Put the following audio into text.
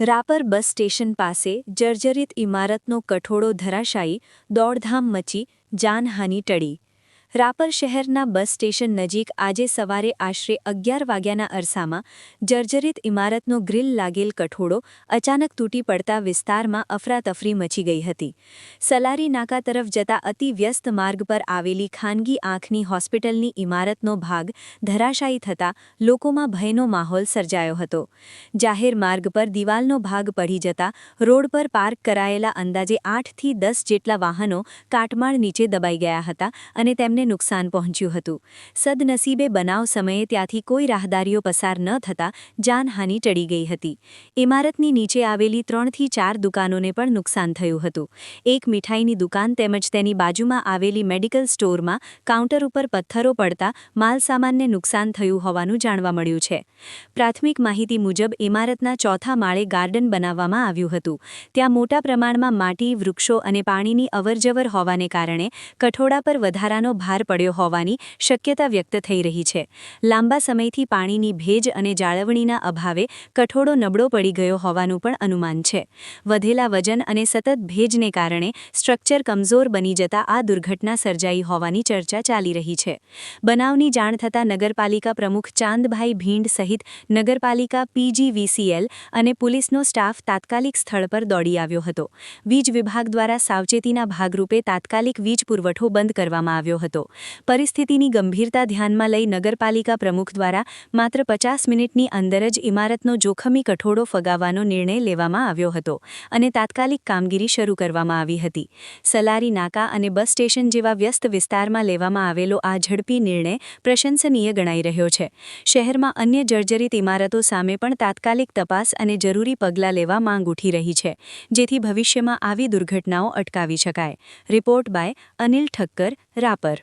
Rapar bus station પાસે જર્જરિત ઇમારતનો કઠોળો ધરાશાયી, દોડધામ મચી, જાનહાનિ ટળી. રાપર શહેરના બસ સ્ટેશન નજીક આજે સવારે આશરે 11 વાગ્યાના અરસામાં જર્જરિત ઇમારતનો ગ્રીલ લાગેલ કઠોળો અચાનક તૂટી પડતા વિસ્તારમાં અફરાતફરી મચી ગઈ હતી. સલારી નાકા તરફ જતા અતિ વ્યસ્ત માર્ગ પર આવેલી ખાનગી આંખની હોસ્પિટલની ઇમારતનો ભાગ ધરાશાયી થતાં લોકોમાં ભયનો માહોલ સર્જાયો હતો. જાહેર માર્ગ પર દિવાલનો ભાગ પડી જતા રોડ પર પાર્ક કરાયેલા અંદાજે 8થી 10 જેટલા વાહનો કાટમાળ નીચે દબાઈ ગયા હતા અને તેમને નુકસાન પહોંચ્યું હતું. સદનસીબે બનાવ સમયે ત્યાંથી કોઈ રાહદારીઓ પસાર ન થતાં જાનહાનિ ટળી ગઈ હતી. ઇમારતની નીચે આવેલી 3થી 4 દુકાનોને પણ નુકસાન થયું હતું. એક મીઠાઈની દુકાન તેમજ તેની બાજુમાં આવેલી મેડિકલ સ્ટોરમાં કાઉન્ટર ઉપર પથ્થરો પડતા માલસામાનને નુકસાન થયું હોવાનું જાણવા મળ્યું છે. પ્રાથમિક માહિતી મુજબ ઇમારતના ચોથા માળે ગાર્ડન બનાવવામાં આવ્યું હતું. ત્યાં મોટા પ્રમાણમાં માટી, વૃક્ષો અને પાણીની અવરજવર હોવાને કારણે કઠોળા પર વધારાનો ભાર પડ્યો હોવાની શક્યતા વ્યક્ત થઈ રહી છે. લાંબા સમયથી પાણીની ભેજ અને જાળવણીના અભાવે કઠોળો નબળો પડી ગયો હોવાનું પણ અનુમાન છે. વધેલા વજન અને સતત ભેજને કારણે સ્ટ્રક્ચર કમજોર બની જતા આ દુર્ઘટના સર્જાઈ હોવાની ચર્ચા ચાલી રહી છે. બનાવની જાણ થતાં નગરપાલિકા પ્રમુખ ચાંદભાઈ ભીંડ સહિત નગરપાલિકા PGVCL અને પોલીસનો સ્ટાફ તાત્કાલિક સ્થળ પર દોડી આવ્યો હતો. વીજ વિભાગ દ્વારા સાવચેતીના ભાગરૂપે તાત્કાલિક વીજ પુરવઠો બંધ કરવામાં આવ્યો હતો. પરિસ્થિતિની ગંભીરતા ધ્યાનમાં લઈ નગરપાલિકા પ્રમુખ દ્વારા માત્ર 50 મિનિટની અંદર જ ઇમારતનો જોખમી કઠોળો ફગાવવાનો નિર્ણય લેવામાં આવ્યો હતો અને તાત્કાલિક કામગીરી શરૂ કરવામાં આવી હતી. સલારી નાકા અને બસ સ્ટેશન જેવા વ્યસ્ત વિસ્તારમાં લેવામાં આવેલો આ ઝડપી નિર્ણય પ્રશંસનીય ગણાઈ રહ્યો છે. શહેરમાં અન્ય જર્જરિત ઇમારતો સામે પણ તાત્કાલિક તપાસ અને જરૂરી પગલાં લેવા માંગ ઉઠી રહી છે, જેથી ભવિષ્યમાં આવી દુર્ઘટનાઓ અટકાવી શકાય. Report by Anil Thakkar, Rapar.